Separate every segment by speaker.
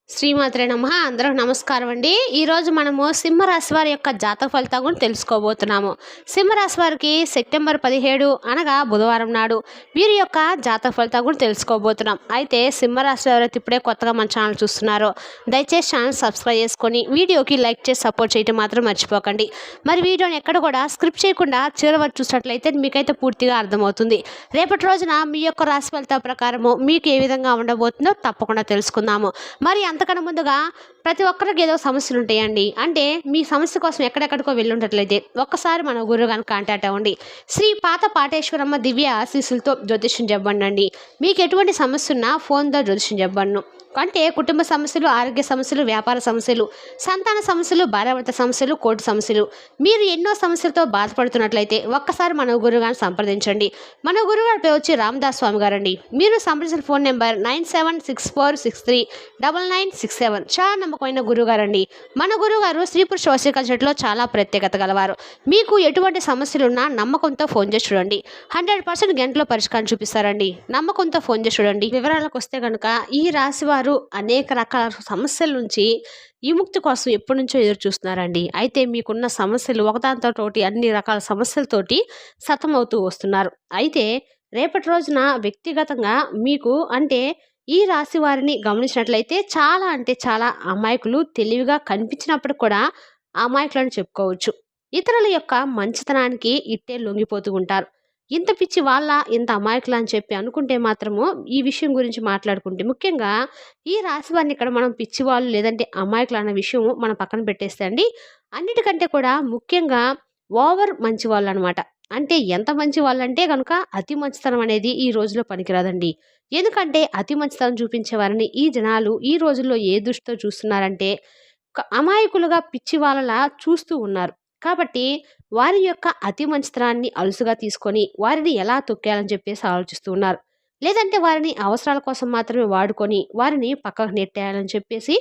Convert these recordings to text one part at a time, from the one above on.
Speaker 1: శ్రీమాత్రే నమః. అందరికి నమస్కారం అండి. ఈరోజు మనము సింహరాశి వారి యొక్క జాతక ఫలితాల గురించి తెలుసుకోబోతున్నాము. సింహరాశి వారికి సెప్టెంబర్ 17 అనగా బుధవారం నాడు వీరి యొక్క జాతక ఫలితాల గురించి తెలుసుకోబోతున్నాం. అయితే సింహరాశి ఎవరైతే ఇప్పుడే కొత్తగా మన ఛానల్ చూస్తున్నారో దయచేసి ఛానల్ సబ్స్క్రైబ్ చేసుకొని వీడియోకి లైక్ చేసి సపోర్ట్ చేయడం మాత్రం మర్చిపోకండి. మరి వీడియోని ఎక్కడ కూడా స్క్రిప్ట్ చేయకుండా చివరి వరకు చూసినట్లయితే మీకైతే పూర్తిగా అర్థమవుతుంది. రేపటి రోజున మీ యొక్క రాశి ఫలితాల ప్రకారము మీకు ఏ విధంగా ఉండబోతుందో తప్పకుండా తెలుసుకుందాము. మరి అంతకన్నా ముందుగా ప్రతి ఒక్కరికి ఏదో సమస్యలు ఉంటాయండి. అంటే మీ సమస్య కోసం ఎక్కడెక్కడికో వెళ్ళుంటట్లయితే ఒక్కసారి మన గురువు గారిని కాంటాక్ట్ అవ్వండి. శ్రీ పాత పాటేశ్వరమ్మ దివ్య ఆశీస్సులతో జ్యోతిష్యం చెప్పండి. మీకు ఎటువంటి సమస్య ఉన్నా ఫోన్తో జ్యోతిష్యం చెప్పండి. అంటే కుటుంబ సమస్యలు, ఆరోగ్య సమస్యలు, వ్యాపార సమస్యలు, సంతాన సమస్యలు, భార్యాభర్త సమస్యలు, కోర్టు సమస్యలు, మీరు ఎన్నో సమస్యలతో బాధపడుతున్నట్లయితే ఒక్కసారి మన గురువుగారిని సంప్రదించండి. మన గురువుగారి పేరు వచ్చి రామదాస్ స్వామి గారండి. మీరు సంప్రదించిన ఫోన్ నెంబర్ 9764639967. చాలా నమ్మకమైన గురువుగారండి. మన గురువుగారు స్త్రీ పురుష వశీకరణ చెట్టులో చాలా ప్రత్యేకత గలవారు. మీకు ఎటువంటి సమస్యలున్నా నమ్మకంతో ఫోన్ చేసి చూడండి. 100% గంటలో పరిష్కారం చూపిస్తారండి. నమ్మకంతో ఫోన్ చేసి చూడండి. వివరాలకు వస్తే కనుక ఈ రాశి వారు అనేక రకాల సమస్యల నుంచి విముక్తి కోసం ఎప్పటి నుంచో ఎదురు చూస్తున్నారండి. అయితే మీకున్న సమస్యలు ఒకదానితోటి అన్ని రకాల సమస్యలతోటి సతమవుతూ వస్తున్నారు. అయితే రేపటి రోజున వ్యక్తిగతంగా మీకు అంటే ఈ రాశి వారిని గమనించినట్లయితే చాలా అంటే చాలా అమాయకులు, తెలివిగా కనిపించినప్పుడు కూడా అమాయకులను చెప్పుకోవచ్చు. ఇతరుల యొక్క మంచితనానికి ఇట్టే లొంగిపోతూ ఉంటారు. ఇంత పిచ్చి వాళ్ళ ఇంత అమాయకులు అని చెప్పి అనుకుంటే మాత్రము ఈ విషయం గురించి మాట్లాడుకుంటే ముఖ్యంగా ఈ రాశి వారిని ఇక్కడ మనం పిచ్చి వాళ్ళు లేదంటే అమాయకులు అన్న విషయం మనం పక్కన పెట్టేస్తే అండి, అన్నిటికంటే కూడా ముఖ్యంగా ఓవర్ మంచి వాళ్ళు అనమాట. అంటే ఎంత మంచి వాళ్ళంటే కనుక అతి మంచితనం అనేది ఈ రోజులో పనికిరాదండి. ఎందుకంటే అతి మంచితనం చూపించే వారిని ఈ జనాలు ఈ రోజుల్లో ఏ దృష్టితో చూస్తున్నారంటే అమాయకులుగా పిచ్చి వాళ్ళలా చూస్తూ ఉన్నారు. కాబట్టి వారి యొక్క అతి మంచితనాన్ని అలుసుగా తీసుకొని వారిని ఎలా తొక్కేయాలని చెప్పేసి ఆలోచిస్తూ ఉన్నారు. లేదంటే వారిని అవసరాల కోసం మాత్రమే వాడుకొని వారిని పక్కకు నెట్టేయాలని చెప్పేసి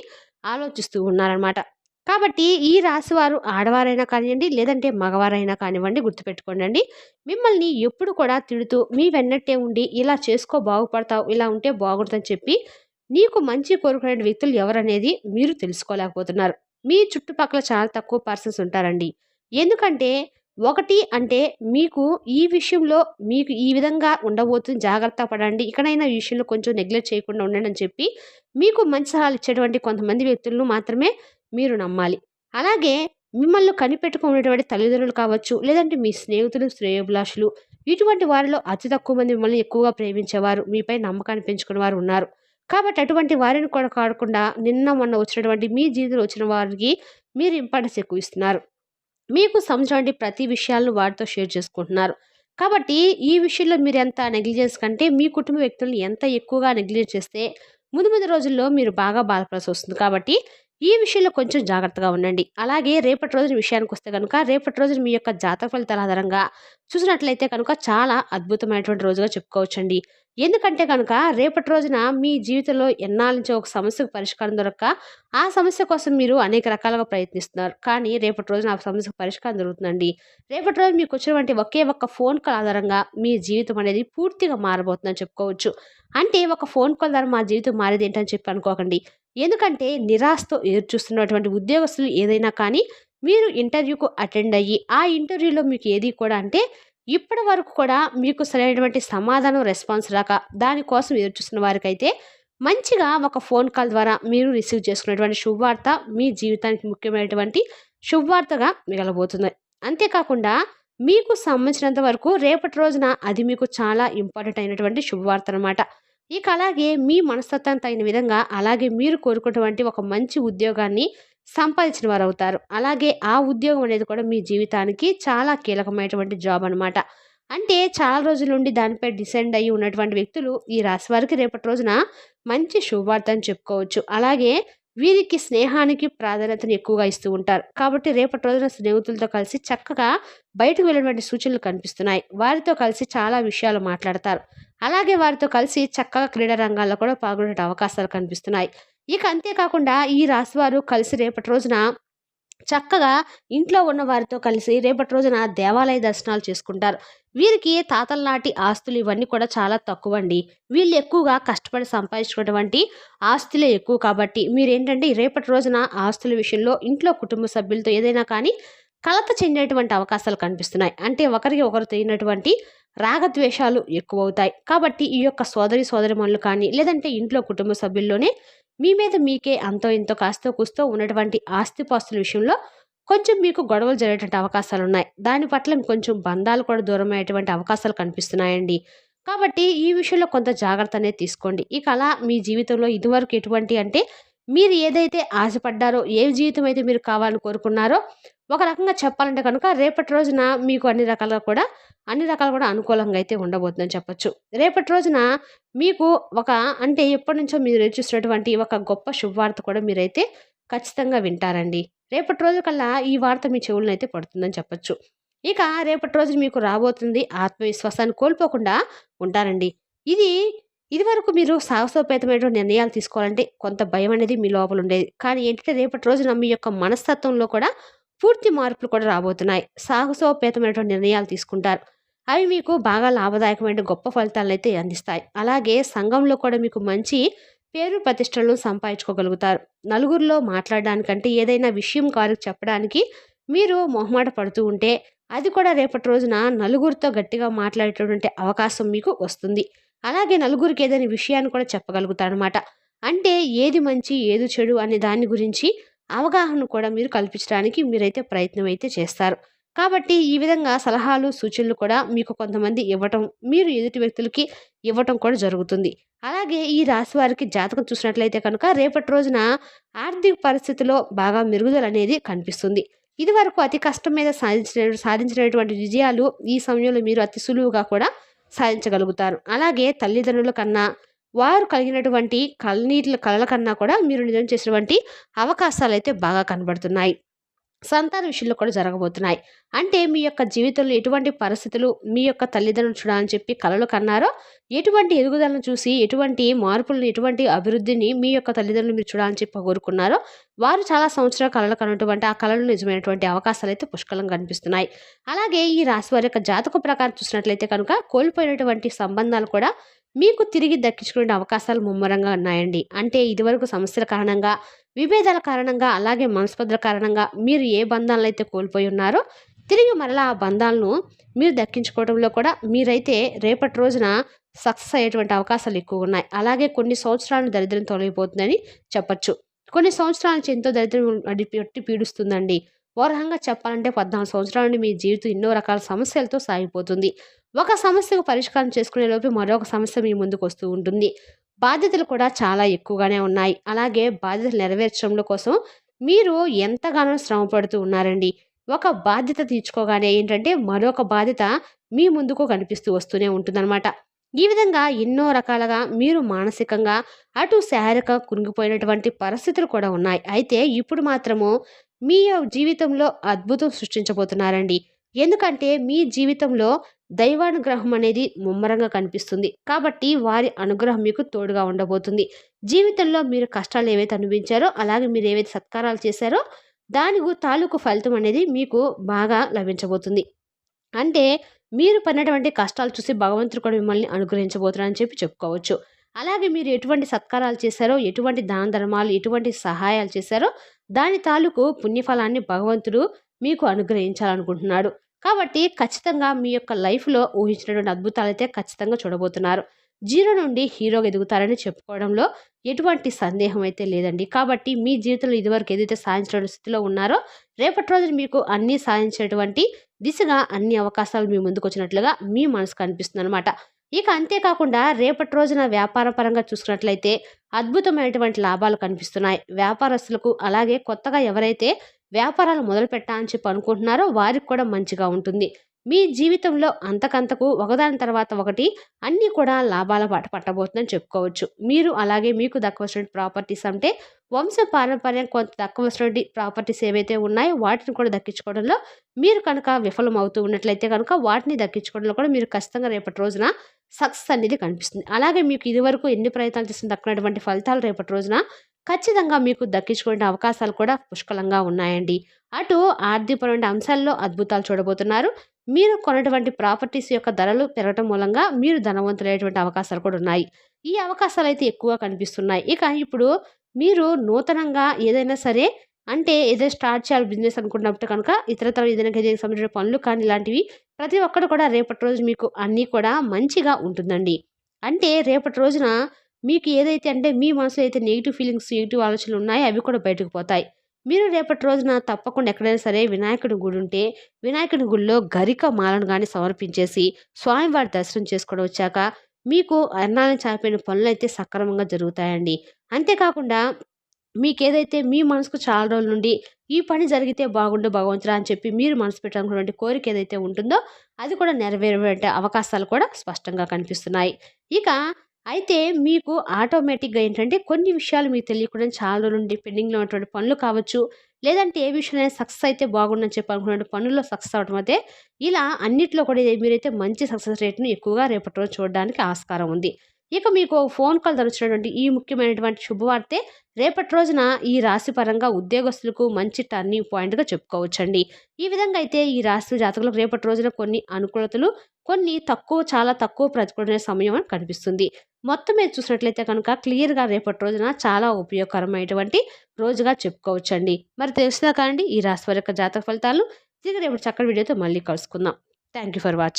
Speaker 1: ఆలోచిస్తూ ఉన్నారనమాట. కాబట్టి ఈ రాశి వారు ఆడవారైనా కానివ్వండి, లేదంటే మగవారైనా కానివ్వండి, గుర్తుపెట్టుకోండి. మిమ్మల్ని ఎప్పుడు కూడా తిడుతూ మీ వెన్నట్టే ఉండి ఇలా చేసుకో బాగుపడతావు, ఇలా ఉంటే బాగుంటుందని చెప్పి నీకు మంచి కోరుకునే వ్యక్తులు ఎవరనేది మీరు తెలుసుకోలేకపోతున్నారు. మీ చుట్టుపక్కల చాలా తక్కువ పర్సన్స్ ఉంటారండి. ఎందుకంటే ఒకటి అంటే మీకు ఈ విషయంలో మీకు ఈ విధంగా ఉండబోతుంది, జాగ్రత్త పడండి, ఇకనైనా ఈ విషయంలో కొంచెం నెగ్లెక్ట్ చేయకుండా ఉండండి అని చెప్పి మీకు మంచి సలహాలు ఇచ్చేటువంటి కొంతమంది వ్యక్తులను మాత్రమే మీరు నమ్మాలి. అలాగే మిమ్మల్ని కనిపెట్టుకునేటువంటి తల్లిదండ్రులు కావచ్చు, లేదంటే మీ స్నేహితులు, శ్రేయోభిలాషులు, ఇటువంటి వారిలో అతి తక్కువ మంది మిమ్మల్ని ఎక్కువగా ప్రేమించేవారు, మీపై నమ్మకాన్ని పెంచుకునే వారు ఉన్నారు. కాబట్టి అటువంటి వారిని కూడా కాకుండా నిన్న మొన్న వచ్చినటువంటి మీ జీవితంలో వచ్చిన వారికి మీరు ఇంపార్టెన్స్ ఎక్కువ ఇస్తున్నారు. మీకు సంబంధించిన ప్రతి విషయాలను వారితో షేర్ చేసుకుంటున్నారు. కాబట్టి ఈ విషయంలో మీరు ఎంత నెగ్లిజెన్స్ కంటే మీ కుటుంబ వ్యక్తులను ఎంత ఎక్కువగా నెగ్లిజెన్స్ చేస్తే ముందు ముందు రోజుల్లో మీరు బాగా బాధపడాల్సి వస్తుంది. కాబట్టి ఈ విషయంలో కొంచెం జాగ్రత్తగా ఉండండి. అలాగే రేపటి రోజున విషయానికి వస్తే కనుక రేపటి రోజున మీ యొక్క జాతక ఫలితాల ఆధారంగా చూసినట్లయితే కనుక చాలా అద్భుతమైనటువంటి రోజుగా చెప్పుకోవచ్చండి. ఎందుకంటే కనుక రేపటి రోజున మీ జీవితంలో ఎన్నాళ్ళ నుంచో ఒక సమస్యకు పరిష్కారం దొరక్క ఆ సమస్య కోసం మీరు అనేక రకాలుగా ప్రయత్నిస్తున్నారు. కానీ రేపటి రోజున ఆ సమస్యకు పరిష్కారం దొరుకుతుందండి. రేపటి రోజు మీకు వచ్చినటువంటి ఒకే ఒక్క ఫోన్ కాల్ ఆధారంగా మీ జీవితం అనేది పూర్తిగా మారబోతుందని చెప్పుకోవచ్చు. అంటే ఒక ఫోన్ కాల్ ద్వారా మా జీవితం మారేది ఏంటని చెప్పి అనుకోకండి. ఎందుకంటే నిరాశతో ఎదురు చూస్తున్నటువంటి ఉద్యోగస్తులు ఏదైనా కానీ మీరు ఇంటర్వ్యూకు అటెండ్ అయ్యి ఆ ఇంటర్వ్యూలో మీకు ఏది కూడా అంటే ఇప్పటి వరకు కూడా మీకు సరైనటువంటి సమాధానం, రెస్పాన్స్ రాక దానికోసం ఎదురు చూస్తున్న వారికైతే మంచిగా ఒక ఫోన్ కాల్ ద్వారా మీరు రిసీవ్ చేసుకునేటువంటి శుభవార్త మీ జీవితానికి ముఖ్యమైనటువంటి శుభవార్తగా మిగలబోతుంది. అంతేకాకుండా మీకు సంబంధించినంత వరకు రేపటి రోజున అది మీకు చాలా ఇంపార్టెంట్ అయినటువంటి శుభవార్త అనమాట. ఇక అలాగే మీ మనస్తత్వానికి తగిన విధంగా అలాగే మీరు కోరుకున్నటువంటి ఒక మంచి ఉద్యోగాన్ని సంపాదించిన వారు అవుతారు. అలాగే ఆ ఉద్యోగం అనేది కూడా మీ జీవితానికి చాలా కీలకమైనటువంటి జాబ్ అనమాట. అంటే చాలా రోజుల నుండి దానిపై డిసైడ్ అయ్యి ఉన్నటువంటి వ్యక్తులు ఈ రాశి వారికి రేపటి రోజున మంచి శుభవార్త అని చెప్పుకోవచ్చు. అలాగే వీరికి స్నేహానికి ప్రాధాన్యతను ఎక్కువగా ఇస్తూ ఉంటారు. కాబట్టి రేపటి రోజున స్నేహితులతో కలిసి చక్కగా బయటకు వెళ్ళినటువంటి సూచనలు కనిపిస్తున్నాయి. వారితో కలిసి చాలా విషయాలు మాట్లాడతారు. అలాగే వారితో కలిసి చక్కగా క్రీడా రంగాల్లో కూడా పాల్గొనే అవకాశాలు కనిపిస్తున్నాయి. ఇక అంతేకాకుండా ఈ రాశి వారు కలిసి రేపటి రోజున చక్కగా ఇంట్లో ఉన్న వారితో కలిసి రేపటి రోజున దేవాలయ దర్శనాలు చేసుకుంటారు. వీరికి తాతల నాటి ఆస్తులు ఇవన్నీ కూడా చాలా తక్కువండి. వీళ్ళు ఎక్కువగా కష్టపడి సంపాదించుకున్నటువంటి ఆస్తులే ఎక్కువ కాబట్టి మీరేంటంటే రేపటి రోజున ఆస్తుల విషయంలో ఇంట్లో కుటుంబ సభ్యులతో ఏదైనా కానీ కలత చెందేటువంటి అవకాశాలు కనిపిస్తున్నాయి. అంటే ఒకరికి ఒకరు తెలియనటువంటి రాగద్వేషాలు ఎక్కువవుతాయి. కాబట్టి ఈ యొక్క సోదరీమణులు కానీ లేదంటే ఇంట్లో కుటుంబ సభ్యుల్లోనే మీ మీద మీకే అంతో ఇంతో కాస్తో కూస్తో ఉన్నటువంటి ఆస్తిపాస్తుల విషయంలో కొంచెం మీకు గొడవలు జరిగేటువంటి అవకాశాలున్నాయి. దాని పట్ల కొంచెం బంధాలు కూడా దూరమయ్యేటువంటి అవకాశాలు కనిపిస్తున్నాయండి. కాబట్టి ఈ విషయంలో కొంత జాగ్రత్త అనేది తీసుకోండి. ఇక అలా మీ జీవితంలో ఇదివరకు ఎటువంటి అంటే మీరు ఏదైతే ఆశపడ్డారో, ఏ జీవితం అయితే మీరు కావాలని కోరుకున్నారో, ఒక రకంగా చెప్పాలంటే కనుక రేపటి రోజున మీకు అన్ని రకాలుగా కూడా అనుకూలంగా అయితే ఉండబోతుందని చెప్పొచ్చు. రేపటి రోజున మీకు ఒక అంటే ఎప్పటినుంచో మీరు ఎదురు చూస్తున్నటువంటి ఒక గొప్ప శుభవార్త కూడా మీరైతే ఖచ్చితంగా వింటారండి. రేపటి రోజు కల్లా ఈ వార్త మీ చెవులనైతే పడుతుందని చెప్పొచ్చు. ఇక రేపటి రోజు మీకు రాబోతుంది ఆత్మవిశ్వాసాన్ని కోల్పోకుండా ఉంటారండి. ఇది ఇదివరకు మీరు సాహసోపేతమైనటువంటి నిర్ణయాలు తీసుకోవాలంటే కొంత భయం అనేది మీ లోపల ఉండేది. కానీ ఏంటంటే రేపటి రోజున మీ యొక్క మనస్తత్వంలో కూడా పూర్తి మార్పులు కూడా రాబోతున్నాయి. సాహసోపేతమైనటువంటి నిర్ణయాలు తీసుకుంటారు. అవి మీకు బాగా లాభదాయకమైన గొప్ప ఫలితాలనైతే అందిస్తాయి. అలాగే సంఘంలో కూడా మీకు మంచి పేరు ప్రతిష్టలను సంపాదించుకోగలుగుతారు. నలుగురిలో మాట్లాడడానికంటే ఏదైనా విషయం వారికి చెప్పడానికి మీరు మొహమాట పడుతూ ఉంటే అది కూడా రేపటి రోజున నలుగురితో గట్టిగా మాట్లాడేటటువంటి అవకాశం మీకు వస్తుంది. అలాగే నలుగురికి ఏదైనా విషయాన్ని కూడా చెప్పగలుగుతారనమాట. అంటే ఏది మంచి ఏది చెడు అనే దాని గురించి అవగాహన కూడా మీరు కల్పించడానికి మీరైతే ప్రయత్నం అయితే చేస్తారు. కాబట్టి ఈ విధంగా సలహాలు సూచనలు కూడా మీకు కొంతమంది ఇవ్వటం, మీరు ఎదుటి వ్యక్తులకి ఇవ్వటం కూడా జరుగుతుంది. అలాగే ఈ రాశి వారికి జాతకం చూసినట్లయితే కనుక రేపటి రోజున ఆర్థిక పరిస్థితిలో బాగా మెరుగుదల అనేది కనిపిస్తుంది. ఇదివరకు అతి కష్టం మీద సాధించినటువంటి విజయాలు ఈ సమయంలో మీరు అతి సులువుగా కూడా సాధించగలుగుతారు. అలాగే తల్లిదండ్రుల కన్నా వారు కలిగినటువంటి కలల కన్నా కూడా మీరు నిజం చేసినటువంటి అవకాశాలైతే బాగా కనబడుతున్నాయి. సంతాన విషయంలో కూడా జరగబోతున్నాయి. అంటే మీ యొక్క జీవితంలో ఎటువంటి పరిస్థితులు మీ యొక్క తల్లిదండ్రులు చూడాలని చెప్పి కలలు కన్నారో, ఎటువంటి ఎదుగుదలను చూసి ఎటువంటి మార్పులను, ఎటువంటి అభివృద్ధిని మీ యొక్క తల్లిదండ్రులు మీరు చూడాలని చెప్పి కోరుకున్నారో, వారు చాలా సంవత్సరాల కలలు కన్నటువంటి ఆ కలలు నిజమైనటువంటి అవకాశాలు అయితే పుష్కలంగా కనిపిస్తున్నాయి. అలాగే ఈ రాశి వారి యొక్క జాతక ప్రకారం చూసినట్లయితే కనుక కోల్పోయినటువంటి సంబంధాలు కూడా మీకు తిరిగి దక్కించుకునే అవకాశాలు ముమ్మరంగా ఉన్నాయండి. అంటే ఇదివరకు సమస్యల కారణంగా, విభేదాల కారణంగా, అలాగే మనస్పర్ధల కారణంగా మీరు ఏ బంధాలను అయితే కోల్పోయి ఉన్నారో తిరిగి మరలా ఆ బంధాలను మీరు దక్కించుకోవడంలో కూడా మీరైతే రేపటి రోజున సక్సెస్ అయ్యేటువంటి అవకాశాలు ఎక్కువ ఉన్నాయి. అలాగే కొన్ని సంవత్సరాలు దరిద్రం తొలగిపోతుందని చెప్పచ్చు. కొన్ని సంవత్సరాల నుంచి ఎంతో దరిద్రం పెట్టి పీడిస్తుందండి. ఓ రకంగా చెప్పాలంటే 14 సంవత్సరాల నుండి మీ జీవితం ఎన్నో రకాల సమస్యలతో సాగిపోతుంది. ఒక సమస్యకు పరిష్కారం చేసుకునే లోపు మరొక సమస్య మీ ముందుకు వస్తూ ఉంటుంది. బాధ్యతలు కూడా చాలా ఎక్కువగానే ఉన్నాయి. అలాగే బాధ్యతలు నెరవేర్చడంలో కోసం మీరు ఎంతగానో శ్రమ పడుతూ ఉన్నారండి. ఒక బాధ్యత తీర్చుకోగానే ఏంటంటే మరొక బాధ్యత మీ ముందుకు కనిపిస్తూ వస్తూనే ఉంటుందన్నమాట. ఈ విధంగా ఎన్నో రకాలుగా మీరు మానసికంగా అటు శారీరక కృంగిపోయినటువంటి పరిస్థితులు కూడా ఉన్నాయి. అయితే ఇప్పుడు మాత్రము మీ జీవితంలో అద్భుతం సృష్టించబోతున్నారండి. ఎందుకంటే మీ జీవితంలో దైవానుగ్రహం అనేది ముమ్మరంగా కనిపిస్తుంది. కాబట్టి వారి అనుగ్రహం మీకు తోడుగా ఉండబోతుంది. జీవితంలో మీరు కష్టాలు ఏవైతే అనుభవించారో, అలాగే మీరు ఏవైతే సత్కారాలు చేశారో దాని తాలూకు ఫలితం అనేది మీకు బాగా లభించబోతుంది. అంటే మీరు పడినటువంటి కష్టాలు చూసి భగవంతుడు కూడా మిమ్మల్ని అనుగ్రహించబోతున్నారని చెప్పి చెప్పుకోవచ్చు. అలాగే మీరు ఎటువంటి సత్కారాలు చేశారో, ఎటువంటి దాన ధర్మాలు, ఎటువంటి సహాయాలు చేశారో దాని తాలూకు పుణ్యఫలాన్ని భగవంతుడు మీకు అనుగ్రహించాలనుకుంటున్నాడు. కాబట్టి ఖచ్చితంగా మీ యొక్క లైఫ్‌లో ఊహించినటువంటి అద్భుతాలైతే ఖచ్చితంగా చూడబోతున్నారు. జీరో నుండి హీరోగా ఎదుగుతారని చెప్పుకోవడంలో ఎటువంటి సందేహం అయితే లేదండి. కాబట్టి మీ జీవితంలో ఇదివరకు ఏదైతే సాధించిన స్థితిలో ఉన్నారో, రేపటి రోజున మీకు అన్నీ సాధించేటువంటి దిశగా అన్ని అవకాశాలు మీ ముందుకొచ్చినట్లుగా మీ మనసుకు అనిపిస్తుందనమాట. ఇక అంతేకాకుండా రేపటి రోజున వ్యాపార పరంగా చూసుకున్నట్లయితే అద్భుతమైనటువంటి లాభాలు కనిపిస్తున్నాయి. వ్యాపారస్తులకు, అలాగే కొత్తగా ఎవరైతే వ్యాపారాలు మొదలుపెట్టాలని చెప్పి అనుకుంటున్నారో వారికి కూడా మంచిగా ఉంటుంది. మీ జీవితంలో అంతకంతకు ఒకదాని తర్వాత ఒకటి అన్నీ కూడా లాభాల బాట పట్టబోతుందని చెప్పుకోవచ్చు. మీరు అలాగే మీకు దక్కవలసినటువంటి ప్రాపర్టీస్ అంటే వంశపారంపర్యం కొంత దక్కవలసినటువంటి ప్రాపర్టీస్ ఏవైతే ఉన్నాయో వాటిని కూడా దక్కించుకోవడంలో మీరు కనుక విఫలం అవుతూ ఉన్నట్లయితే కనుక వాటిని దక్కించుకోవడంలో కూడా మీరు ఖచ్చితంగా రేపటి రోజున సక్సెస్ అనేది కనిపిస్తుంది. అలాగే మీకు ఇదివరకు ఎన్ని ప్రయత్నాలు చేసిన దక్కినటువంటి ఫలితాలు రేపటి రోజున ఖచ్చితంగా మీకు దక్కించుకునే అవకాశాలు కూడా పుష్కలంగా ఉన్నాయండి. అటు ఆర్థికపరమైన అంశాల్లో అద్భుతాలు చూడబోతున్నారు. మీరు కొన్నటువంటి ప్రాపర్టీస్ యొక్క ధరలు పెరగటం మూలంగా మీరు ధనవంతులయ్యేటువంటి అవకాశాలు కూడా ఉన్నాయి. ఈ అవకాశాలైతే ఎక్కువగా కనిపిస్తున్నాయి. ఇక ఇప్పుడు మీరు నూతనంగా ఏదైనా సరే అంటే ఏదైనా స్టార్ట్ చేయాలి బిజినెస్ అనుకున్నప్పుడు కనుక ఇతరత్ర ఏదైనా దీనికి సంబంధించిన పనులు కానీ ఇలాంటివి ప్రతి ఒక్కటి కూడా రేపటి రోజు మీకు అన్నీ కూడా మంచిగా ఉంటుందండి. అంటే రేపటి రోజున మీకు ఏదైతే అంటే మీ మనసులో అయితే నెగెటివ్ ఫీలింగ్స్, నెగెటివ్ ఆలోచనలు ఉన్నాయో అవి కూడా బయటకు పోతాయి. మీరు రేపటి రోజున తప్పకుండా ఎక్కడైనా సరే వినాయకుడి గుడి ఉంటే, వినాయకుడి గుడిలో గరిక మాలను గాని సమర్పించేసి, స్వామివారి దర్శనం చేసుకొని వచ్చాక, మీకు అన్నాన్ని చాపిన పనులైతే సక్రమంగా జరుగుతాయండి. అంతేకాకుండా మీకేదైతే మీ మనసుకు చాలా రోజుల నుండి ఈ పని జరిగితే బాగుండు భగవంతుడా అని చెప్పి మీరు మనసు పెట్టాలనుకున్నటువంటి కోరిక ఏదైతే ఉంటుందో అది కూడా నెరవేరే అవకాశాలు కూడా స్పష్టంగా కనిపిస్తున్నాయి. ఇక అయితే మీకు ఆటోమేటిక్‌గా ఏంటంటే కొన్ని విషయాలు మీకు తెలియకుండా చాలా రోజుల నుండి పెండింగ్‌లో ఉన్నటువంటి పనులు కావచ్చు, లేదంటే ఏ విషయంలో సక్సెస్ అయితే బాగుండని చెప్పి అనుకున్న పనుల్లో సక్సెస్ అవ్వడం అయితే ఇలా అన్నిట్లో కూడా మీరైతే మంచి సక్సెస్ రేట్‌ని ఎక్కువగా రేపటి రోజు చూడడానికి ఆస్కారం ఉంది. ఇక మీకు ఫోన్ కాల్ వచ్చినటువంటి ఈ ముఖ్యమైనటువంటి శుభవార్తే రేపటి రోజున ఈ రాశి పరంగా ఉద్యోగస్తులకు మంచి టర్నింగ్ పాయింట్‌గా చెప్పుకోవచ్చండి. ఈ విధంగా అయితే ఈ రాశి జాతకులకు రేపటి రోజున కొన్ని అనుకూలతలు, కొన్ని తక్కువ చాలా తక్కువ ప్రతికూలమైన సమయం అని కనిపిస్తుంది. మొత్తం మీద చూసినట్లయితే కనుక క్లియర్‌గా రేపటి రోజున చాలా ఉపయోగకరమైనటువంటి రోజుగా చెప్పుకోవచ్చండి. మరి తెలిసిందా కాండి ఈ రాశి వారి యొక్క జాతక ఫలితాలు. తిరిగి రేపటి చక్కటి వీడియోతో మళ్ళీ కలుసుకుందాం. Thank you for watching.